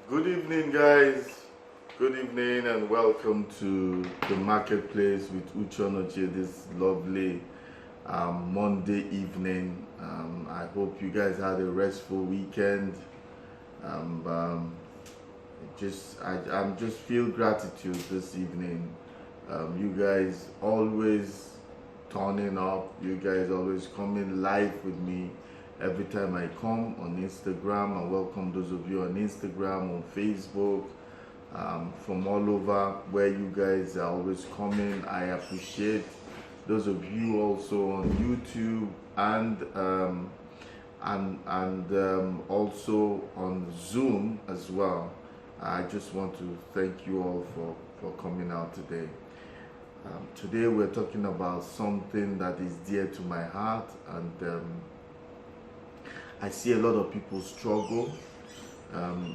Good evening, guys. Good evening, and welcome to the marketplace with Uchonoche this lovely Monday evening. I hope you guys had a restful weekend. Um, um, I'm just feel gratitude this evening. You guys always turning up. You guys always coming live with me every time I come on Instagram. I welcome those of you on Instagram, on Facebook, from all over where you guys are always coming. I appreciate those of you also on YouTube and also on Zoom as well. I just want to thank you all for coming out today. Today we're talking about something that is dear to my heart, and I see a lot of people struggle.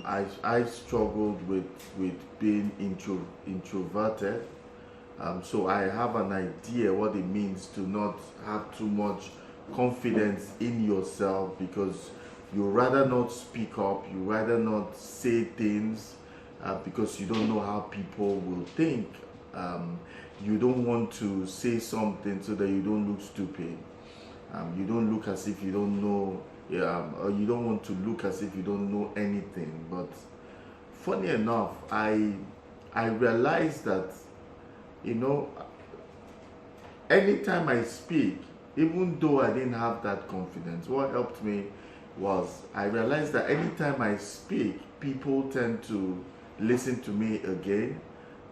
I've struggled with being introverted, so I have an idea what it means to not have too much confidence in yourself, because you rather not speak up, you rather not say things because you don't know how people will think. You don't want to say something so that you don't look stupid. You don't look as if you don't know, or you don't want to look as if you don't know anything. But funny enough, I realized that, you know, anytime I speak, even though I didn't have that confidence, what helped me was I realized that anytime I speak, people tend to listen to me again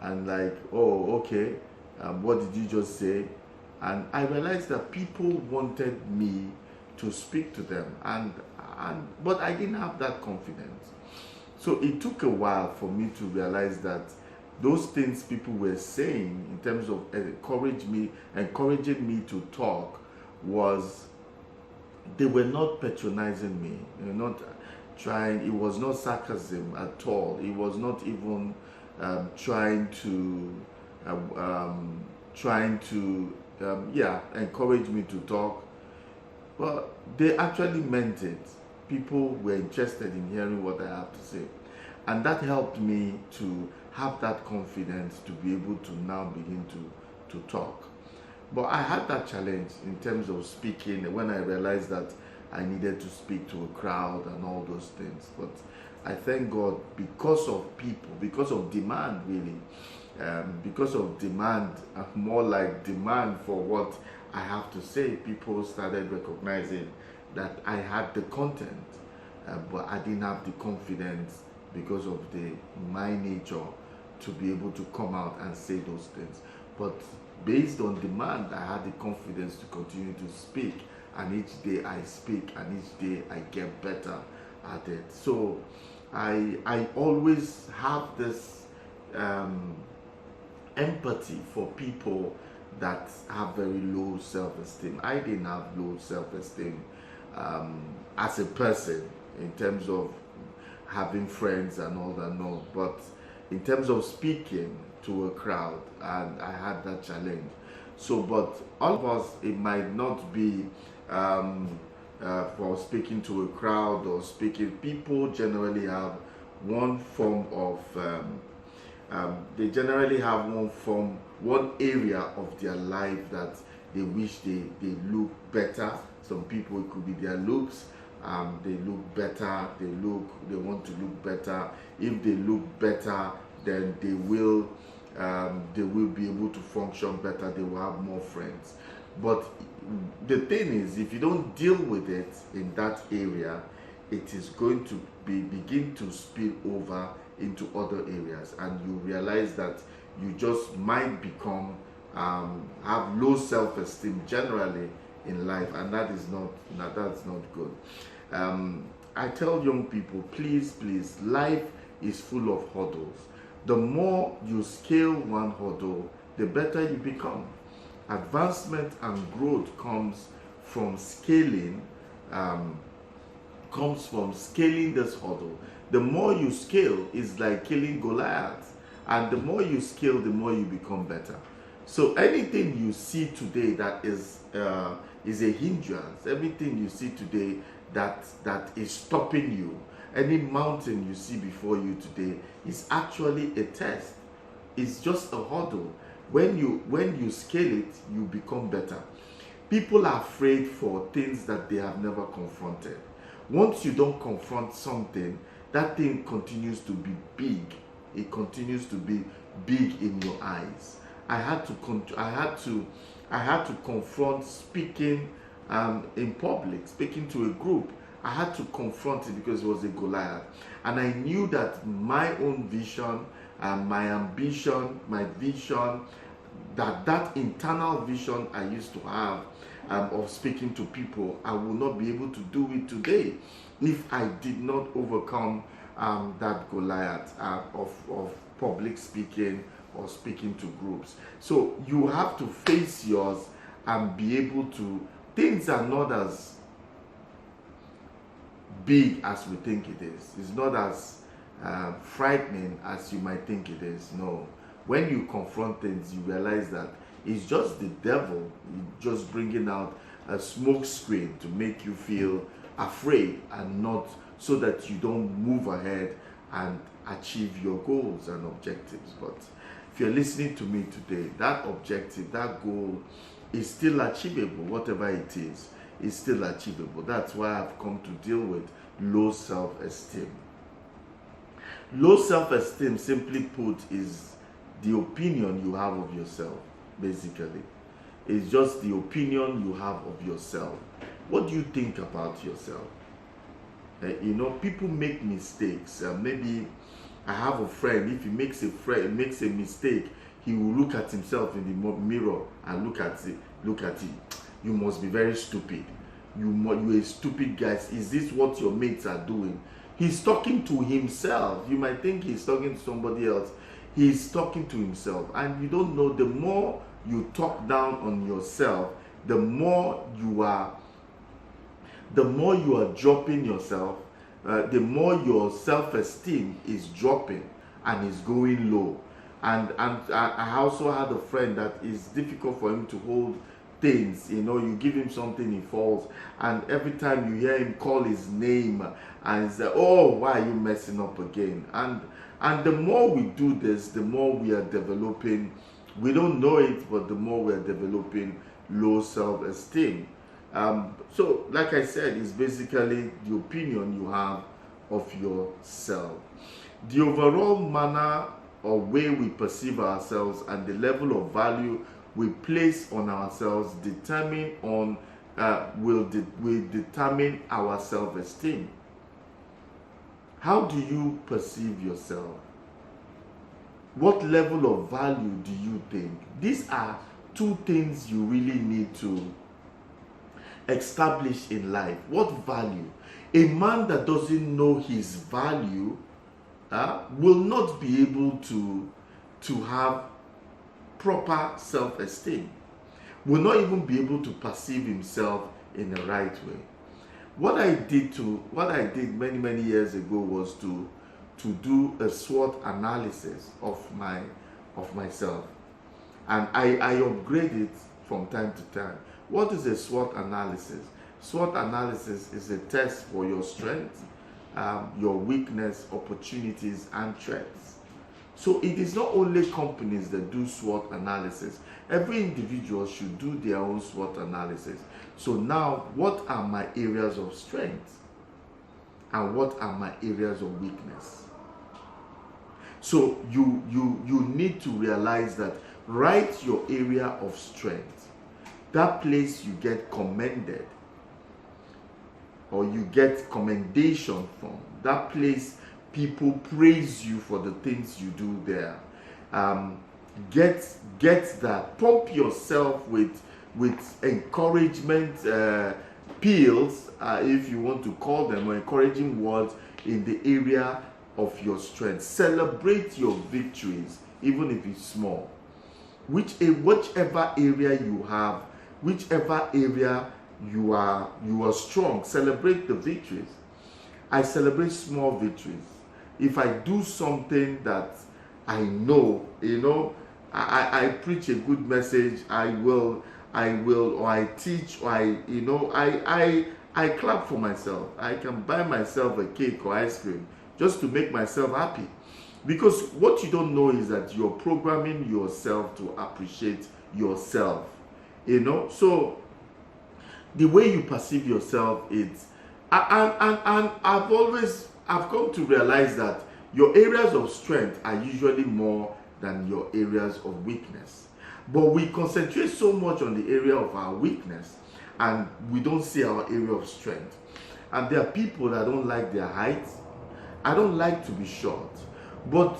and like, oh, okay, what did you just say? And I realized that people wanted me to speak to them, but I didn't have that confidence. So it took a while for me to realize that those things people were saying in terms of encouraging me to talk, was they were not patronizing me. They were not trying. It was not sarcasm at all. It was not even trying to encourage me to talk. But they actually meant it. People were interested in hearing what I have to say, and that helped me to have that confidence to be able to now begin to talk. But I had that challenge in terms of speaking when I realized that I needed to speak to a crowd and all those things. But I thank God, because of people, because of demand, really, because of demand, more like demand for what I have to say, people started recognizing that I had the content, but I didn't have the confidence because of my nature to be able to come out and say those things. But based on demand, I had the confidence to continue to speak, and each day I speak, and each day I get better at it. So I always have this empathy for people that have very low self-esteem. I didn't have low self-esteem as a person in terms of having friends and all that, no. But in terms of speaking to a crowd, and I had that challenge. So, but all of us, it might not be for speaking to a crowd or speaking. People generally have one form of they generally have one area of their life that they wish they look better. Some people, it could be their looks. They look better. They want to look better. If they look better, then they will be able to function better. They will have more friends. But the thing is, if you don't deal with it in that area, it is going to begin to spill over into other areas, and you realize that you just might become have low self-esteem generally in life, and that's not good. I tell young people, please, life is full of hurdles. The more you scale one hurdle, the better you become. Advancement and growth comes from scaling this hurdle. The more you scale is like killing Goliath, and the more you scale, the more you become better. So anything you see today that is a hindrance, everything you see today that is stopping you, Any mountain you see before you today is actually a test. It's just a hurdle. When you scale it, you become better. People are afraid for things that they have never confronted. Once you don't confront something, that thing continues to be big. It continues to be big in your eyes. I had to confront speaking in public, speaking to a group. I had to confront it because it was a Goliath, and I knew that my own vision and my ambition, my vision, that internal vision I used to have of speaking to people, I will not be able to do it today if I did not overcome that Goliath of public speaking or speaking to groups. So you have to face yours and be able to. Things are not as big as we think it is. It's not as frightening as you might think it is. No. When you confront things, you realize that it's just the devil just bringing out a smoke screen to make you feel afraid, and not so that you don't move ahead and achieve your goals and objectives. But if you're listening to me today, that objective, that goal is still achievable. Whatever it is still achievable. That's why I've come to deal with low self-esteem. Low self-esteem, simply put, is the opinion you have of yourself. Basically, it's just the opinion you have of yourself. What do you think about yourself? People make mistakes. Maybe I have a friend. If he makes a mistake, he will look at himself in the mirror and look at it. You must be very stupid. You're a stupid guy. Is this what your mates are doing? He's talking to himself. You might think he's talking to somebody else. He's talking to himself. And you don't know, the more you talk down on yourself, the more you are dropping yourself, the more your self-esteem is dropping and is going low. And I also had a friend that is difficult for him to hold things. You give him something, he falls, and every time you hear him call his name and say, "Oh, why are you messing up again?" And the more we do this, the more we are developing. We don't know it, but the more we are developing low self-esteem. So, like I said, it's basically the opinion you have of yourself. The overall manner or way we perceive ourselves and the level of value we place on ourselves will determine our self-esteem. How do you perceive yourself? What level of value do you think? These are two things you really need to establish in life. What value? A man that doesn't know his value will not be able to have proper self-esteem, will not even be able to perceive himself in the right way. What I did many years ago was to do a SWOT analysis of myself, and I upgrade it from time to time. What is a SWOT analysis? SWOT analysis is a test for your strengths, your weakness, opportunities, and threats. So it is not only companies that do SWOT analysis. Every individual should do their own SWOT analysis. So now, what are my areas of strength? And what are my areas of weakness? So you need to realize that. Write your area of strength. That place you get commended, or you get commendation from. That place people praise you for the things you do there. Get that. Pump yourself with encouragement pills, if you want to call them, or encouraging words in the area of your strength. Celebrate your victories, even if it's small. Whichever area you have, whichever area you are strong, celebrate the victories. I celebrate small victories. If I do something that I know, I preach a good message, I will, or I teach, or I I clap for myself. I can buy myself a cake or ice cream just to make myself happy. Because what you don't know is that you're programming yourself to appreciate yourself. So the way you perceive yourself is, and I've come to realize that your areas of strength are usually more than your areas of weakness. But we concentrate so much on the area of our weakness and we don't see our area of strength. And there are people that don't like their height. I don't like to be short. But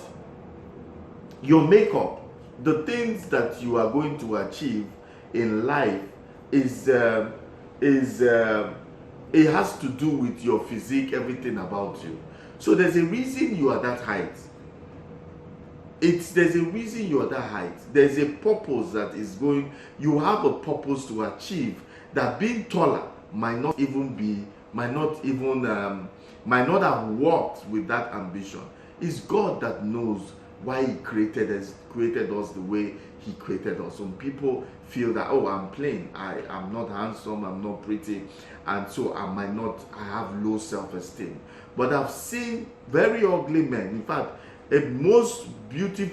your makeup, the things that you are going to achieve in life it has to do with your physique, everything about you. So there's a reason you are that height. There's a reason you are that height. There's a purpose that is going. You have a purpose to achieve that being taller might not have worked with that ambition. It's God that knows why He created us the way He created us. Some people feel that, oh, I'm plain, I'm not handsome, I'm not pretty, and so I have low self-esteem. But I've seen very ugly men. In fact, most beauty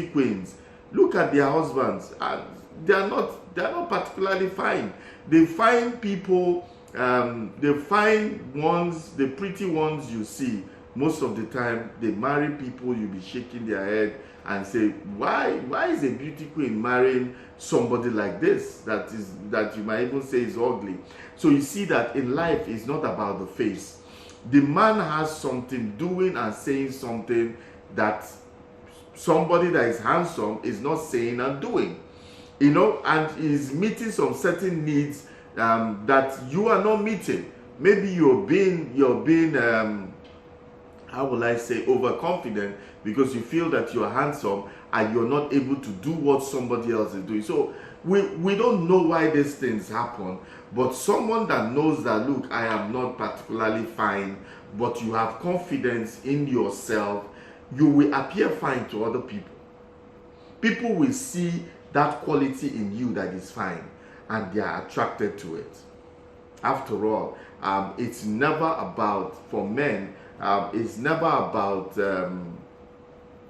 queens, look at their husbands, and they are not particularly fine. They find people, they find ones, the pretty ones you see. Most of the time, they marry people, you'll be shaking their head and say, why is a beauty queen marrying somebody like this that you might even say is ugly? So you see that in life, it's not about the face. The man has something doing and saying something that somebody that is handsome is not saying and doing, and is meeting some certain needs that you are not meeting. Maybe you're being how will I say, overconfident because you feel that you're handsome and you're not able to do what somebody else is doing. So we don't know why these things happen, but someone that knows that, look, I am not particularly fine, but you have confidence in yourself, you will appear fine to other people. People will see that quality in you that is fine and they are attracted to it. After all, it's never about, for men, it's never about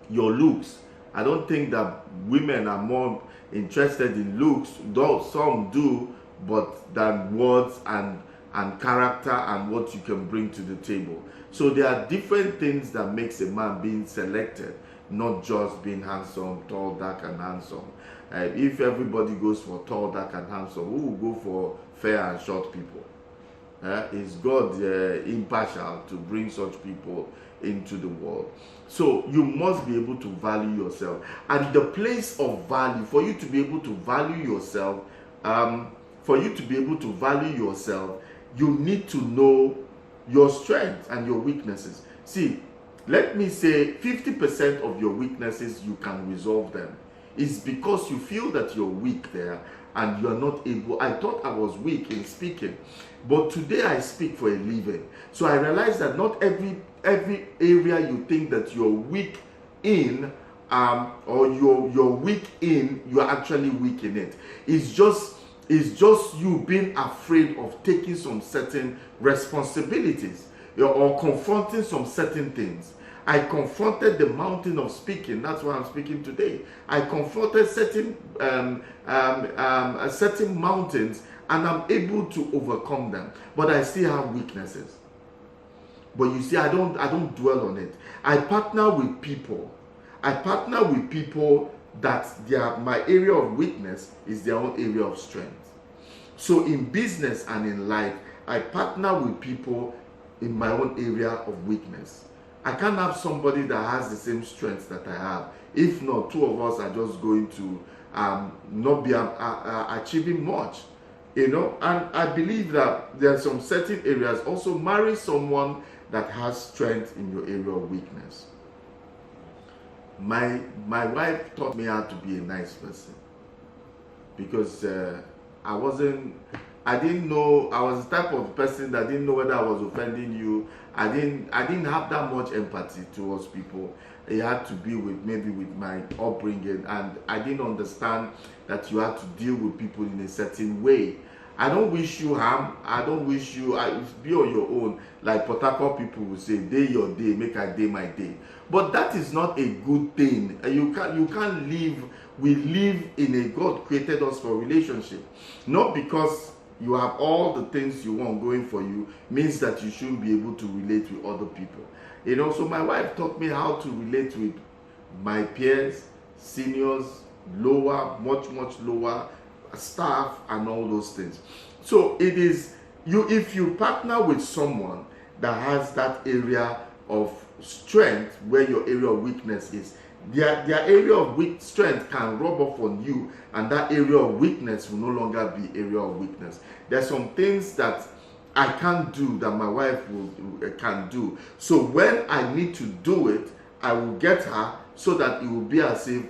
your looks. I don't think that women are more interested in looks, though some do, but than words and character and what you can bring to the table. So there are different things that makes a man being selected, not just being handsome, tall, dark, and handsome. If everybody goes for tall, dark, and handsome, who will go for fair and short people? Is God impartial to bring such people into the world? So you must be able to value yourself, and the place of value for you to be able to value yourself, you need to know your strengths and your weaknesses. See, let me say 50% of your weaknesses you can resolve them. It's because you feel that you're weak there and you're not able. I thought I was weak in speaking, but today I speak for a living. So I realize that not every area you think that you're weak in, or you're weak in, you're actually weak in it. It's just you being afraid of taking some certain responsibilities or confronting some certain things. I confronted the mountain of speaking. That's why I'm speaking today. I confronted certain mountains, and I'm able to overcome them. But I still have weaknesses. But you see, I don't dwell on it. I partner with people. That my area of weakness is their own area of strength. So in business and in life, I partner with people in my own area of weakness. I can't have somebody that has the same strength that I have. If not, two of us are just going to not be achieving much. And I believe that there are some certain areas. Also, marry someone that has strength in your area of weakness. My wife taught me how to be a nice person, because I didn't know. I was the type of person that didn't know whether I was offending you. I didn't have that much empathy towards people. It had to be with my upbringing, and I didn't understand that you had to deal with people in a certain way. I don't wish you harm. I don't wish you, be on your own. Like Port Harcourt people will say, day your day, make I day my day. But that is not a good thing. You can't live. We live in a, God created us for relationship. Not because you have all the things you want going for you means that you shouldn't be able to relate with other people. So my wife taught me how to relate with my peers, seniors, lower, much lower, staff, and all those things. So it is you, if you partner with someone that has that area of strength where your area of weakness is, their area of weak strength can rub off on you, and that area of weakness will no longer be area of weakness. There's some things that I can't do that my wife can do. So when I need to do it, I will get her, so that it will be as if it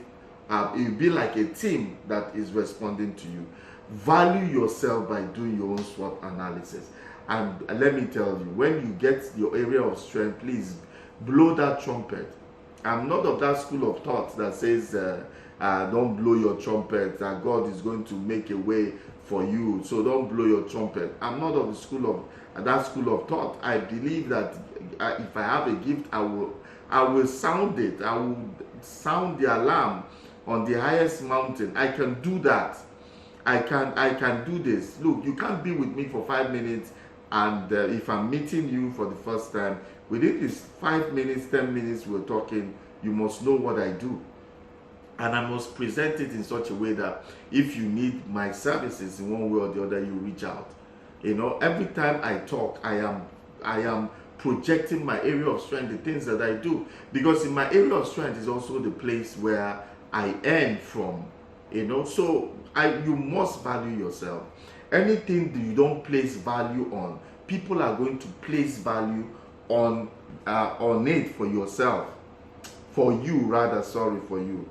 will be like a team that is responding to you. Value yourself by doing your own SWOT analysis. And let me tell you, when you get your area of strength, please blow that trumpet. I'm not of that school of thought that says don't blow your trumpet, that God is going to make a way for you, so don't blow your trumpet. I'm not of the school of that school of thought. I believe that if I have a gift, I will sound it. I will sound the alarm on the highest mountain. I can do that. I can do this. Look, you can't be with me for 5 minutes, and if I'm meeting you for the first time, within this 5 minutes, 10 minutes we're talking, you must know what I do. And I must present it in such a way that if you need my services in one way or the other, you reach out. Every time I talk, I am projecting my area of strength, the things that I do. Because in my area of strength is also the place where I earn from. So you must value yourself. Anything that you don't place value on, people are going to place value on it for yourself. For you.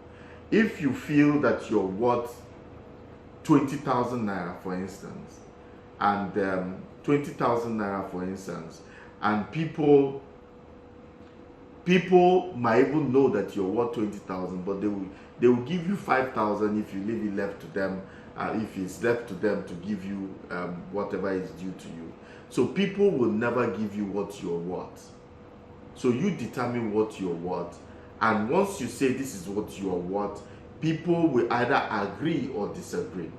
If you feel that you're worth 20,000 naira, for instance, and 20,000 naira, for instance, and people might even know that you're worth 20,000, but they will give you 5,000 if you leave it left to them. If it's left to them to give you whatever is due to you. So people will never give you what you're worth. So you determine what you're worth. And once you say this is what you are worth, people will either agree or disagree.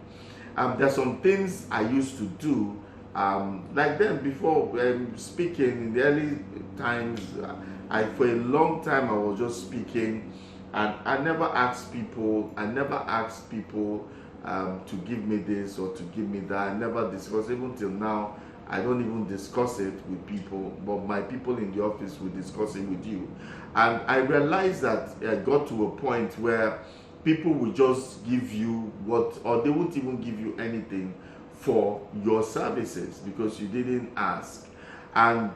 There's some things I used to do, like then before speaking in the early times. For a long time I was just speaking, and I never asked people. To give me this or to give me that. I never discuss. Even till now, I don't even discuss it with people, but my people in the office will discuss it with you. And I realized that I got to a point where people will just give you or they won't even give you anything for your services because you didn't ask. And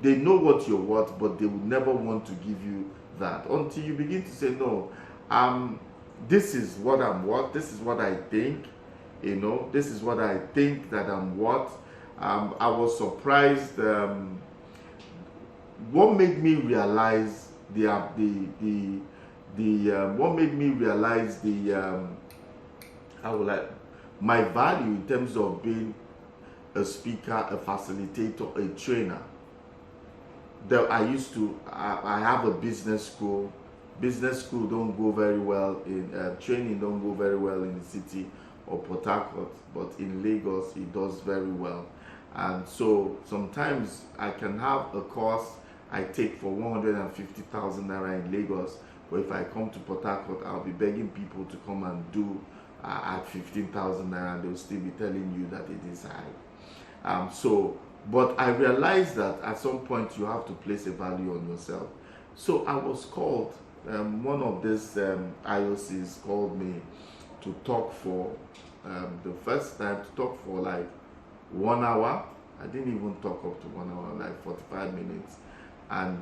they know what you're worth, but they would never want to give you that until you begin to say, no, this is what I'm worth, this is what I think, this is what I think that I'm worth. I was surprised. What made me realize my value in terms of being a speaker, a facilitator, a trainer. I have a business school. Business school don't go very well in training, don't go very well in the city of Port Harcourt, but in Lagos it does very well. And so sometimes I can have a course I take for 150,000 naira in Lagos, but if I come to Port Harcourt, I'll be begging people to come and do at 15,000 naira, and they'll still be telling you that it is high. But I realized that at some point you have to place a value on yourself. So I was called. One of these IOCs called me to talk for the first time, to talk for like 1 hour. I didn't even talk up to 1 hour, like 45 minutes. And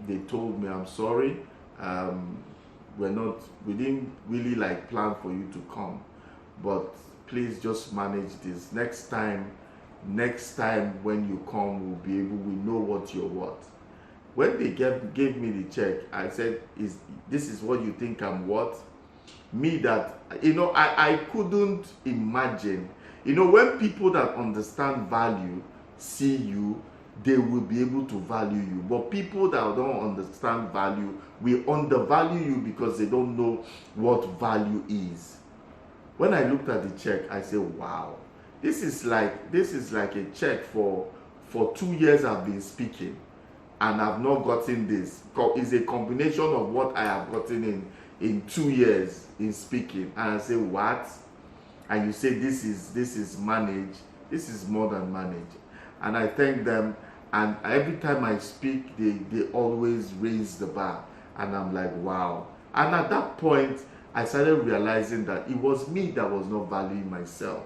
they told me, I'm sorry, we didn't really like plan for you to come, but please just manage this. Next time when you come, we know what you're worth. When they gave me the check, I said, this is what you think I'm worth? Me that, I couldn't imagine. You know, when people that understand value see you, they will be able to value you. But people that don't understand value will undervalue you because they don't know what value is. When I looked at the check, I said, wow, this is like a check for 2 years I've been speaking, and I've not gotten this. It's a combination of what I have gotten in 2 years in speaking. And I say, what? And you say this is managed. This is more than managed. And I thank them. And every time I speak, they always raise the bar. And I'm like, wow. And at that point, I started realizing that it was me that was not valuing myself.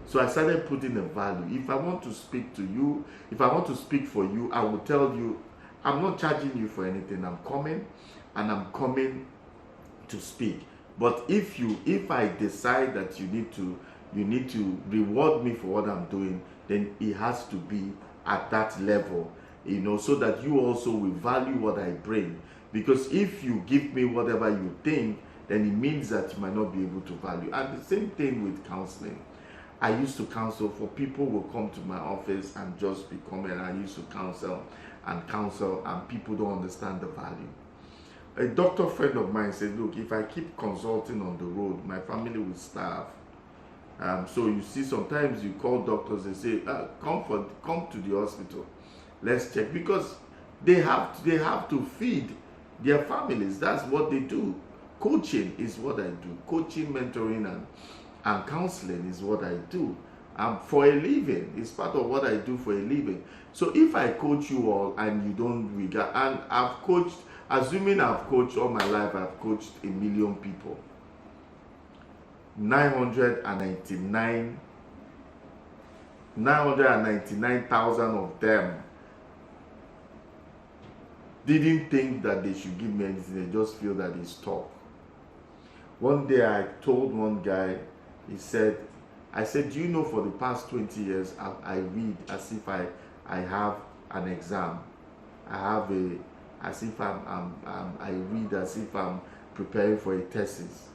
So I started putting a value. If I want to speak to you, if I want to speak for you, I will tell you, I'm not charging you for anything. I'm coming, and I'm coming to speak. But if I decide that you need to reward me for what I'm doing, then it has to be at that level, so that you also will value what I bring. Because if you give me whatever you think, then it means that you might not be able to value. And the same thing with counseling. I used to counsel for people who come to my office and just be coming. I used to counsel, and people don't understand the value. A doctor friend of mine said, look, if I keep consulting on the road, my family will starve. So you see, sometimes you call doctors, they say, come to the hospital, let's check, because they have to feed their families. That's what they do. Coaching is what I do. Coaching, mentoring, and counseling is what I do. For a living. It's part of what I do for a living. So if I coach you all and you don't regard, and I've coached, assuming I've coached all my life, I've coached 1 million people. 999,000 of them didn't think that they should give me anything. They just feel that it's talk. One day I told one guy, I said, do you know, for the past 20 years, I read as if I have an exam. I read as if I'm preparing for a thesis.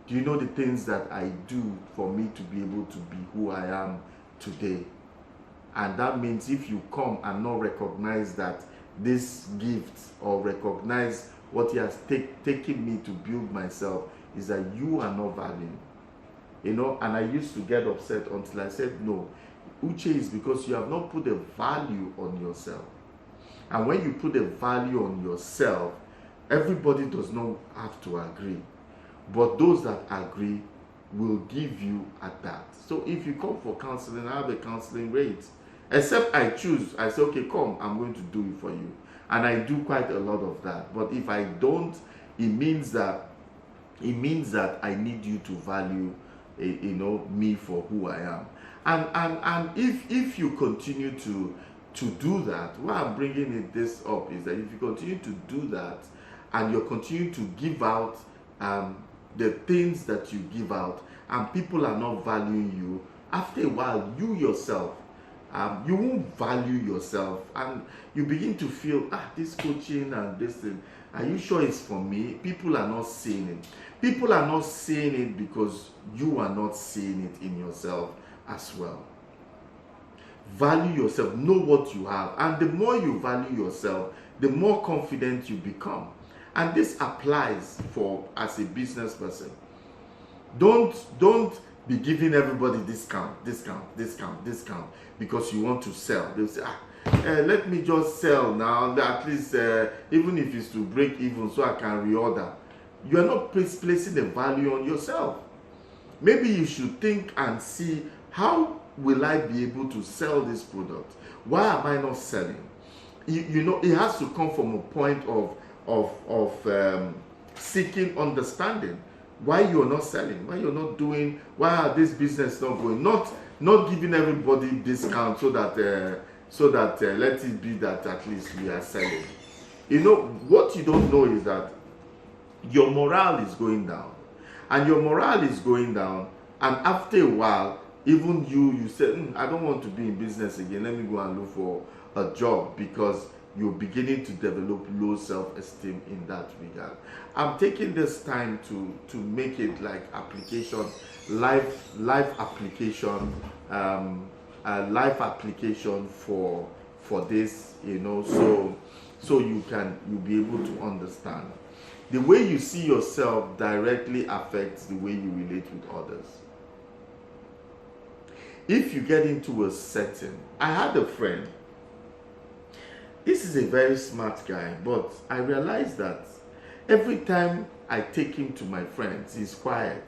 Do you know the things that I do for me to be able to be who I am today? And that means if you come and not recognize that this gift, or recognize what he has taken me to build myself, is that you are not valuing. And I used to get upset until I said, no, Uche, is because you have not put a value on yourself. And when you put a value on yourself, everybody does not have to agree. But those that agree will give you at that. So if you come for counseling, I have a counseling rate. Except I choose, I say, okay, come, I'm going to do it for you. And I do quite a lot of that. But if I don't, it means that I need you to value, me for who I am. And if you continue to do that, why I'm bringing this up is that if you continue to do that, and you continue to give out the things that you give out, and people are not valuing you, after a while, you yourself, you won't value yourself, and you begin to feel, this coaching and this thing, are you sure it's for me? People are not seeing it. People are not seeing it because you are not seeing it in yourself as well. Value yourself, know what you have, and the more you value yourself, the more confident you become. And this applies as a business person. Don't be giving everybody discount because you want to sell. They'll say, let me just sell now, at least even if it's to break even, so I can reorder. You are not placing a value on yourself. Maybe you should think and see, how will I be able to sell this product? Why am I not selling? It has to come from a point of seeking understanding. Why you're not selling, why you're not doing, why are this business not going, not giving everybody discount so that let it be that at least we are selling. What you don't know is that your morale is going down, and after a while, even you say, I don't want to be in business again, let me go and look for a job, because you're beginning to develop low self-esteem in that regard. I'm taking this time to make it like application, life application, life application for this, so you'll be able to understand. The way you see yourself directly affects the way you relate with others. If you get into a setting, I had a friend. This is a very smart guy, but I realized that every time I take him to my friends, he's quiet.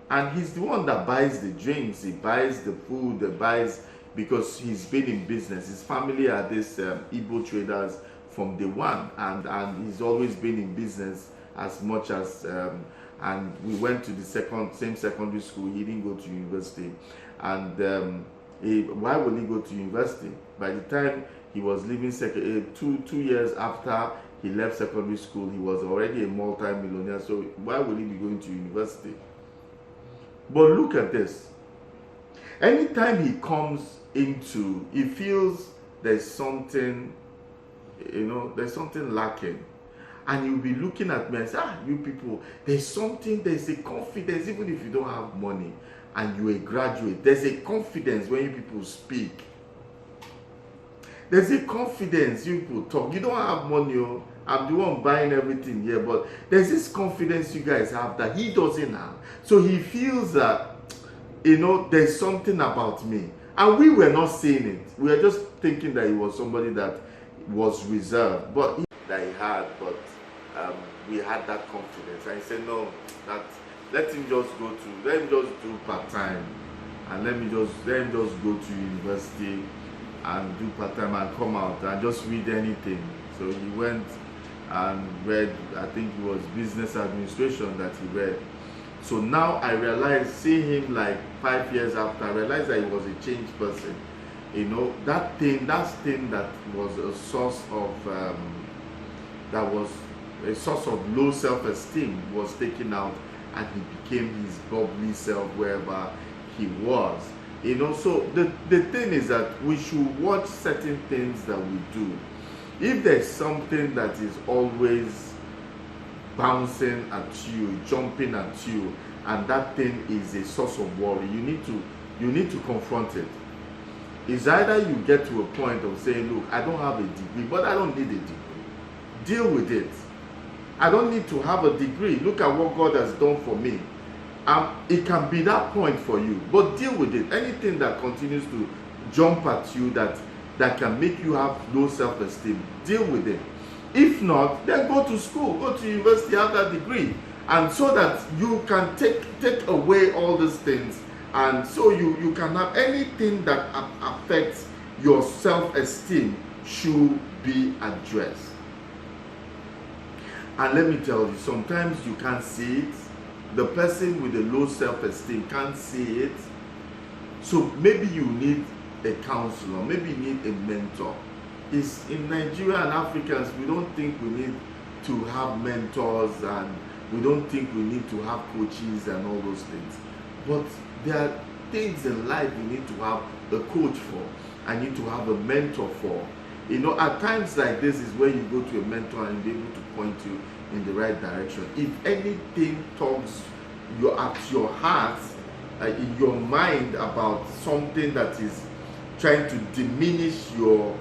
And he's the one that buys the drinks, he buys the food, he buys, because he's been in business. His family are these Igbo traders from day one, and he's always been in business as much as, and we went to the same secondary school. He didn't go to university. And why would he go to university? By the time he was leaving two years after he left secondary school, he was already a multi-millionaire. So why would he be going to university? But look at this. Anytime he comes into, he feels there's something, there's something lacking. And you'll be looking at me and say, you people, there's a confidence, even if you don't have money and you're a graduate, there's a confidence when you people speak. There's a confidence you people talk. You don't have money, I'm the one buying everything here, but there's this confidence you guys have that he doesn't have. So he feels that, there's something about me. And we were not saying it. We were just thinking that he was somebody that was reserved, but that he had, but we had that confidence. And he said, no, let him just do part-time, and let him just go to university and do part-time and come out and just read anything. So he went and read, I think it was business administration that he read. So now I realized, seeing him like 5 years after, I realized that he was a changed person. That thing that was a source of low self-esteem was taken out, and he became his bubbly self wherever he was. So the thing is that we should watch certain things that we do. If there's something that is always bouncing at you, jumping at you, and that thing is a source of worry, you need to confront it. It's either you get to a point of saying, look, I don't have a degree, but I don't need a degree. Deal with it. I don't need to have a degree. Look at what God has done for me. It can be that point for you, but deal with it. Anything that continues to jump at you that can make you have low self-esteem, deal with it. If not, then go to school, go to university, have that degree, and so that you can take away all these things, and so you can have anything that affects your self-esteem should be addressed. And let me tell you, sometimes you can't see it. The person with a low self-esteem can't see it. So maybe you need a counselor, maybe you need a mentor. It's in Nigeria and Africans, we don't think we need to have mentors, and we don't think we need to have coaches and all those things. But there are things in life you need to have a coach for, and you need to have a mentor for. At times like this is where you go to a mentor and be able to point you in the right direction. If anything tugs at your heart, in your mind, about something that is trying to diminish your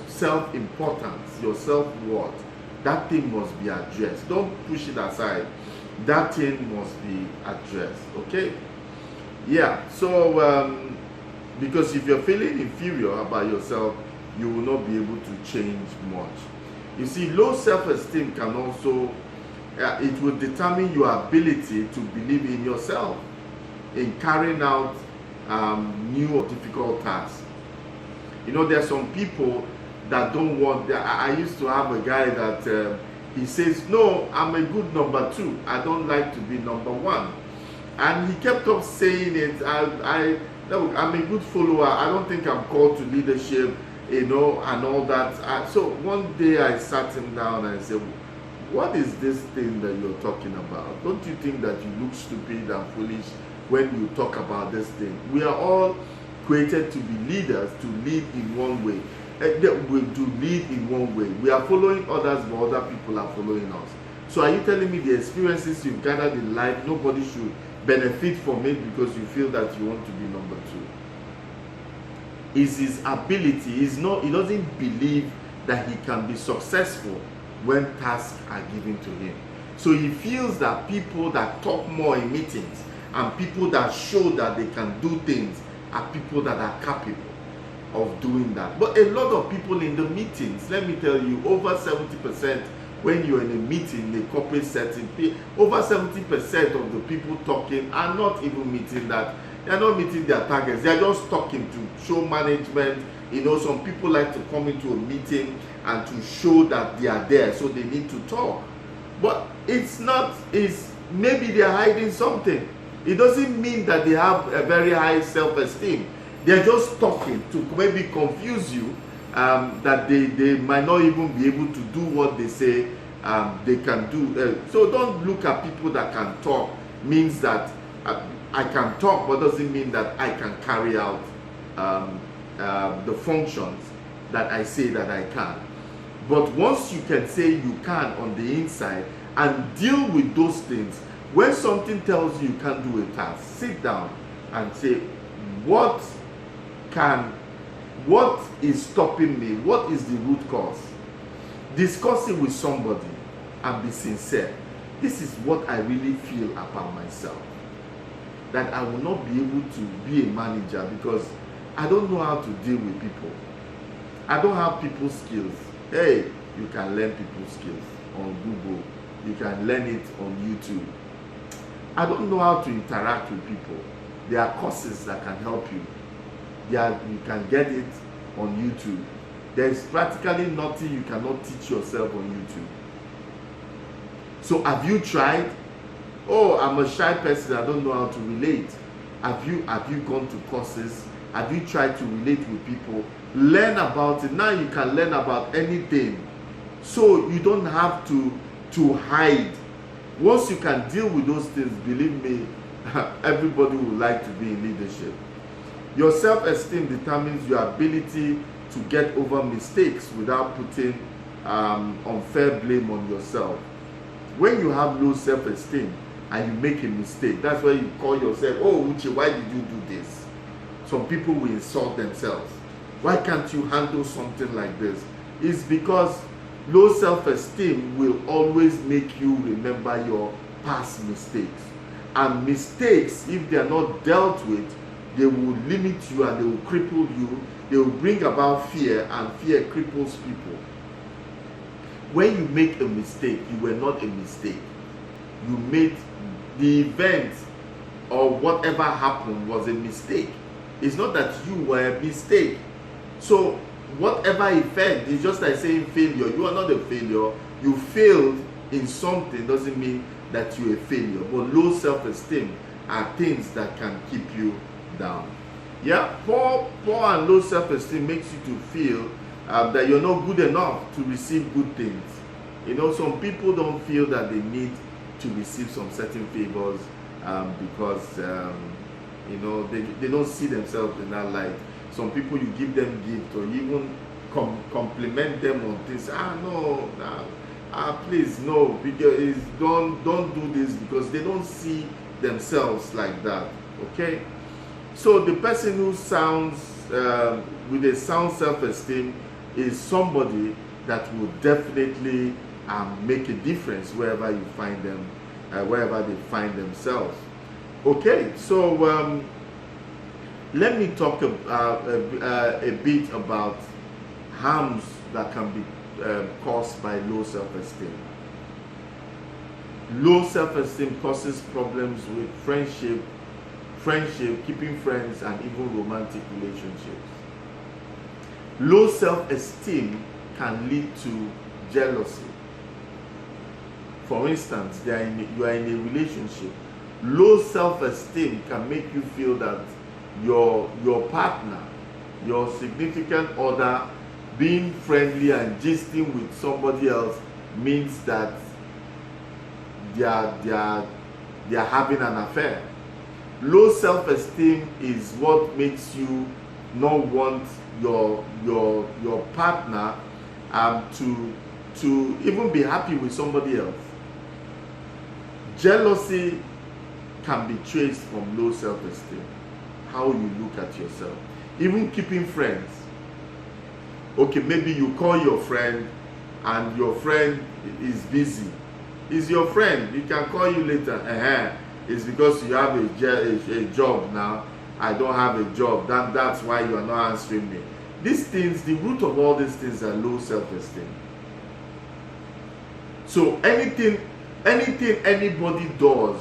self-importance, your self-worth, that thing must be addressed. Don't push it aside. That thing must be addressed. Okay? Yeah. So because if you're feeling inferior about yourself, you will not be able to change much. You see, low self-esteem can also, it will determine your ability to believe in yourself, in carrying out new or difficult tasks. There are some people that don't want, I used to have a guy that he says, no, I'm a good number 2. I don't like to be number 1. And he kept up saying it. I'm a good follower. I don't think I'm called to leadership, and all that. So one day I sat him down and I said, what is this thing that you're talking about? Don't you think that you look stupid and foolish when you talk about this thing? We are all created to be leaders, to lead in one way. to lead in one way. We are following others, but other people are following us. So are you telling me the experiences you've gathered in life, nobody should benefit from it because you feel that you want to be number two? Is his ability, he doesn't believe that he can be successful when tasks are given to him. So he feels that people that talk more in meetings and people that show that they can do things are people that are capable of doing that. But a lot of people in the meetings, let me tell you, over 70%, when you're in a meeting in a corporate setting, over 70% of the people talking are not even meeting that. They're not meeting their targets. They're just talking to show management. Some people like to come into a meeting and to show that they are there, so they need to talk. But maybe they're hiding something. It doesn't mean that they have a very high self-esteem. They're just talking to maybe confuse you, that they might not even be able to do what they say they can do. So don't look at people that can talk means that I can talk, but doesn't mean that I can carry out the functions that I say that I can. But once you can say you can on the inside and deal with those things, when something tells you can't do a task, sit down and say, what is stopping me? What is the root cause? Discuss it with somebody and be sincere. This is what I really feel about myself, that I will not be able to be a manager because I don't know how to deal with people. I don't have people skills. Hey, you can learn people skills on Google. You can learn it on YouTube. I don't know how to interact with people. There are courses that can help you. You can get it on YouTube. There's practically nothing you cannot teach yourself on YouTube. So have you tried? Oh, I'm a shy person, I don't know how to relate. Have you gone to courses? Have you tried to relate with people? Learn about it. Now you can learn about anything. So you don't have to hide. Once you can deal with those things, believe me, everybody would like to be in leadership. Your self-esteem determines your ability to get over mistakes without putting unfair blame on yourself. When you have low self-esteem and you make a mistake, that's why you call yourself, oh Uche, why did you do this? Some people will insult themselves. Why can't you handle something like this? It's because low self-esteem will always make you remember your past mistakes. And mistakes, if they are not dealt with, they will limit you and they will cripple you. They will bring about fear, and fear cripples people. When you make a mistake, you were not a mistake. You made the event or whatever happened was a mistake. It's not that you were a mistake. So whatever event is just like saying failure. You are not a failure. You failed in something doesn't mean that you're a failure. But low self-esteem are things that can keep you down. Yeah, poor and low self-esteem makes you to feel that you're not good enough to receive good things. Some people don't feel that they need to receive some certain favors because they don't see themselves in that light. Some people, you give them gifts or even compliment them on things. Please no, because don't do this, because they don't see themselves like that. Okay, so the person who sounds with a sound self-esteem is somebody that will definitely make a difference wherever you find them, wherever they find themselves. Okay, so let me talk a bit about harms that can be caused by low self-esteem. Low self-esteem causes problems with friendship, keeping friends, and even romantic relationships. Low self-esteem can lead to jealousy. For instance, you are in a relationship. Low self-esteem can make you feel that your partner, your significant other, being friendly and gisting with somebody else means that they are having an affair. Low self-esteem is what makes you not want your partner to even be happy with somebody else. Jealousy can be traced from low self-esteem. How you look at yourself. Even keeping friends. Okay, maybe you call your friend and your friend is busy. Is your friend, he can call you later. It's because you have a job now. I don't have a job. That's why you are not answering me. These things, the root of all these things are low self-esteem. So anything anybody does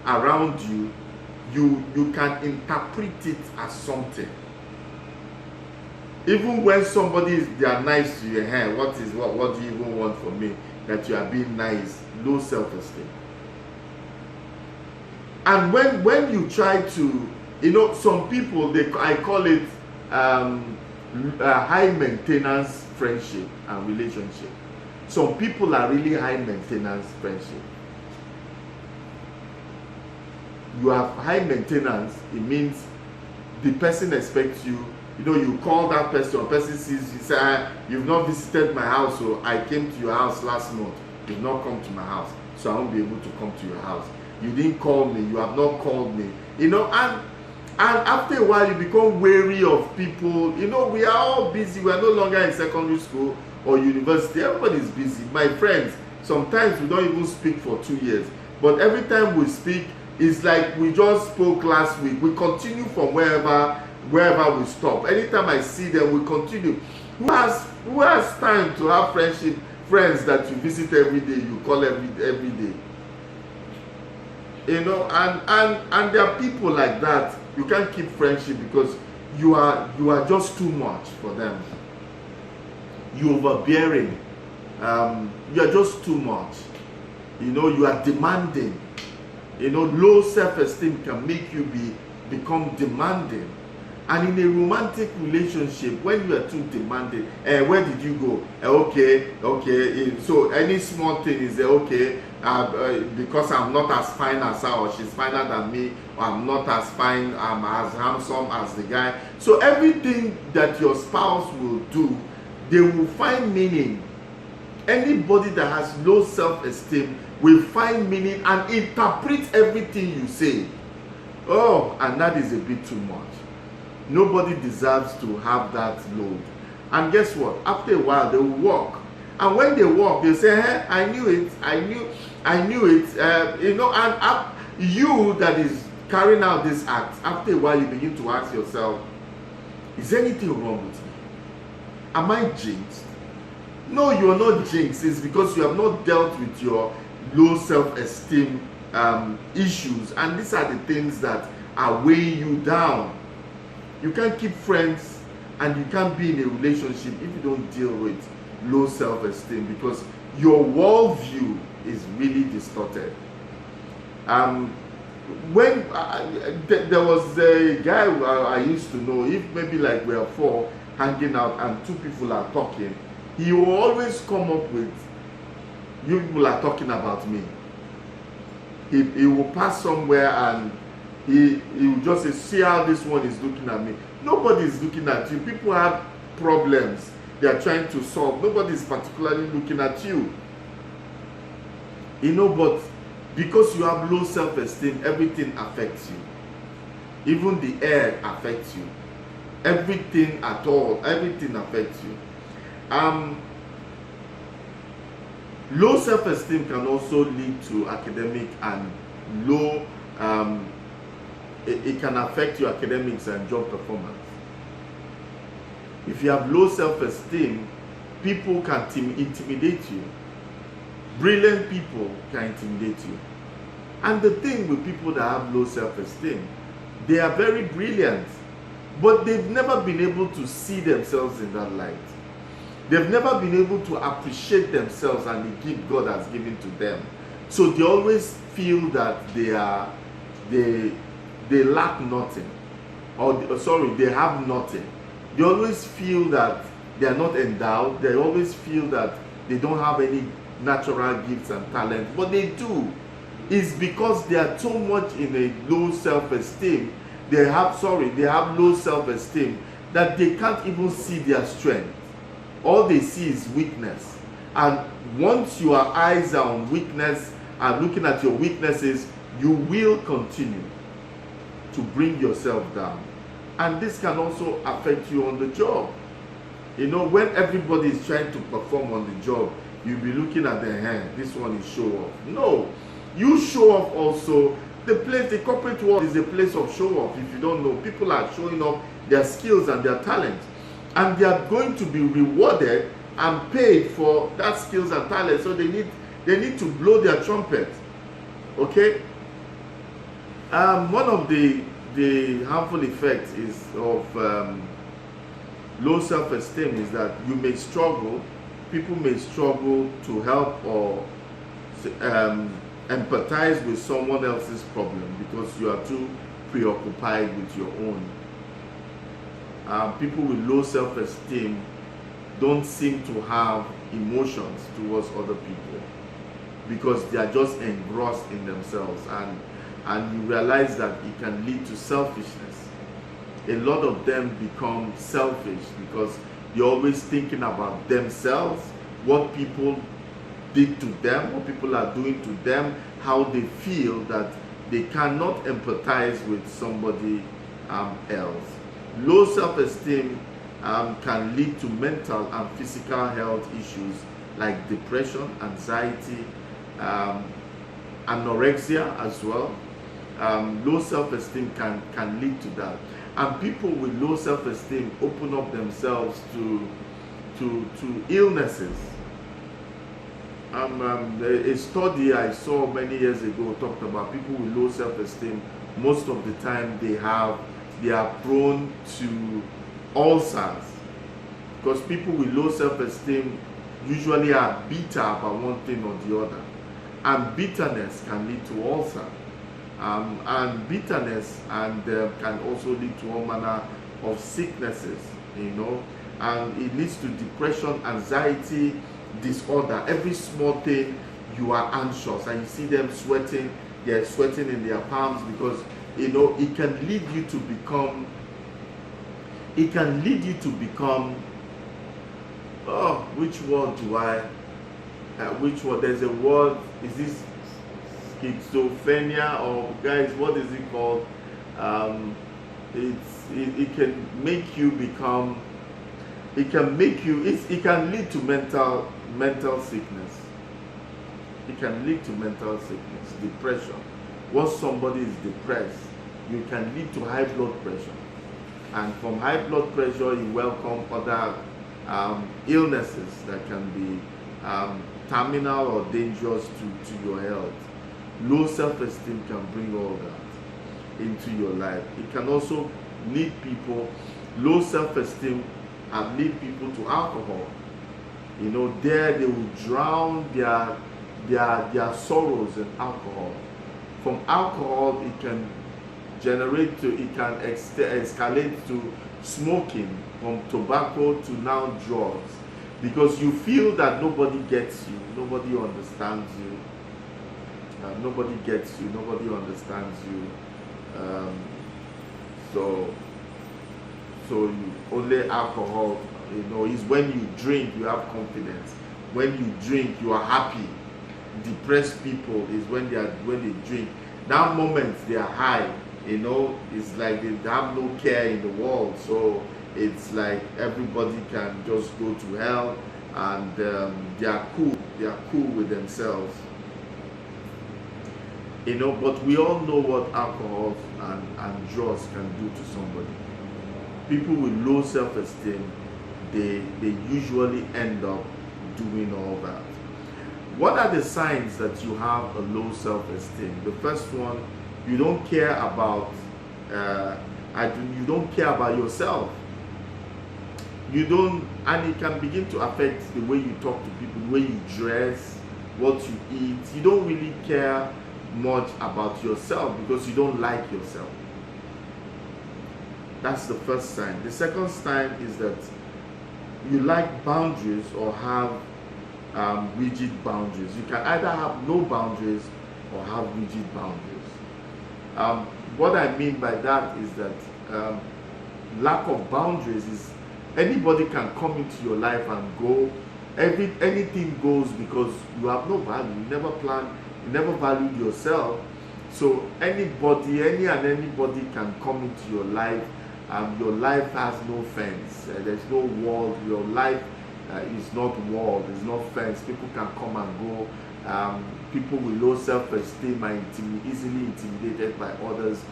around you, you can interpret it as something. Even when they are nice to you, what do you even want from me? That you are being nice. Low self-esteem. And when you try to, some people, I call it high maintenance friendship and relationship. Some people are really high maintenance friendship. You have high maintenance, it means the person expects you. You call that person sees you, say, you've not visited my house, so I came to your house last month. You've not come to my house, so I won't be able to come to your house. You didn't call me, you have not called me. And after a while you become wary of people. We are all busy. We are no longer in secondary school or university. Everybody's busy. My friends, sometimes we don't even speak for 2 years. But every time we speak, it's like we just spoke last week. We continue from wherever we stop. Anytime I see them, we continue. Who has time to have friends that you visit every day, you call every day? And there are people like that. You can't keep friendship because you are just too much for them. You're overbearing. You are just too much. You are demanding. Low self-esteem can make you become demanding. And in a romantic relationship, when you are too demanding, where did you go? Okay. So any small thing is okay. Because I'm not as fine as her, or she's finer than me, or I'm not as fine, I'm as handsome as the guy. So everything that your spouse will do, they will find meaning. Anybody that has low self-esteem will find meaning and interpret everything you say. Oh, and that is a bit too much. Nobody deserves to have that load. And guess what? After a while, they will walk. And when they walk, they say, hey, I knew it. And you that is carrying out this act, after a while, you begin to ask yourself, is anything wrong with me? Am I jinxed? No, you are not jinxed. It's because you have not dealt with your low self-esteem issues. And these are the things that are weighing you down. You can't keep friends and you can't be in a relationship if you don't deal with low self-esteem, because your worldview is really distorted. When there was a guy I used to know, if maybe like we are four hanging out and two people are talking, he will always come up with, you people are talking about me. He will pass somewhere and he will just say, see how this one is looking at me. Nobody is looking at you. People have problems they are trying to solve. Nobody is particularly looking at you. But because you have low self-esteem, everything affects you. Even the air affects you. Everything at all, everything affects you. Low self-esteem can also lead to academic and low it can affect your academics and job performance. If you have low self-esteem, people can intimidate you. Brilliant people can intimidate you. And the thing with people that have low self-esteem, they are very brilliant, but they've never been able to see themselves in that light. They've never been able to appreciate themselves and the gift God has given to them. So they always feel that they lack nothing, they have nothing. They always feel that they are not endowed. They always feel that they don't have any natural gifts and talent, but they do. It's because they are so much in a low self-esteem. They have low self-esteem that they can't even see their strength. All they see is weakness. And once your eyes are on weakness and looking at your weaknesses, you will continue to bring yourself down. And this can also affect you on the job. You know, when everybody is trying to perform on the job, you'll be looking at their hand. This one is show off. No, you show off also. The corporate world is a place of show off. If you don't know, people are showing off their skills and their talents, and they are going to be rewarded and paid for that skills and talent. So they need to blow their trumpet. Okay. One of the harmful effects is of low self-esteem is that you may struggle. People may struggle to help or empathize with someone else's problem because you are too preoccupied with your own. People with low self-esteem don't seem to have emotions towards other people because they are just engrossed in themselves, and you realize that it can lead to selfishness. A lot of them become selfish because they're always thinking about themselves, what people did to them, what people are doing to them, how they feel, that they cannot empathize with somebody else. Low self-esteem can lead to mental and physical health issues like depression, anxiety, anorexia as well. Low self-esteem can lead to that. And people with low self-esteem open up themselves to illnesses. A study I saw many years ago talked about people with low self-esteem. Most of the time they are prone to ulcers, because people with low self-esteem usually are bitter about one thing or the other, and bitterness can lead to ulcer, and bitterness can also lead to all manner of sicknesses, you know, and it leads to depression, anxiety, disorder. Every small thing you are anxious, and you see them sweating, they're sweating in their palms because, you know, it can lead you to become which word do I which word, there's a word, is this schizophrenia, or guys, what is it called? It can make you become, it can lead to mental sickness. It can lead to mental sickness, depression. Once somebody is depressed, you can lead to high blood pressure, and from high blood pressure you welcome other illnesses that can be terminal or dangerous to your health. Low self-esteem can bring all that into your life. It can also lead people, low self-esteem and lead people to alcohol. You know, there they will drown their sorrows in alcohol. From alcohol, it can escalate to smoking, from tobacco to now drugs, because you feel that nobody gets you, nobody understands you, nobody gets you, nobody understands you. So you, only alcohol, you know, is when you drink you have confidence. When you drink you are happy. Depressed people is when they drink. That moment they are high, you know, it's like they have no care in the world. So it's like everybody can just go to hell, and they are cool with themselves, you know. But we all know what alcohol and drugs can do to somebody. People with low self-esteem, they usually end up doing all that. What are the signs that you have a low self-esteem? The first one, you don't care about you don't care about yourself. You don't, and it can begin to affect the way you talk to people, the way you dress, what you eat. You don't really care much about yourself because you don't like yourself. That's the first sign. The second sign is that you like boundaries or have rigid boundaries. You can either have no boundaries or have rigid boundaries. What I mean by that is that lack of boundaries is anybody can come into your life and go. Anything goes because you have no value. You never plan. You never valued yourself. So anybody can come into your life. Your life has no fence. There's no wall. Your life is not walled. There's no fence. People can come and go. People with low self-esteem are easily intimidated by others.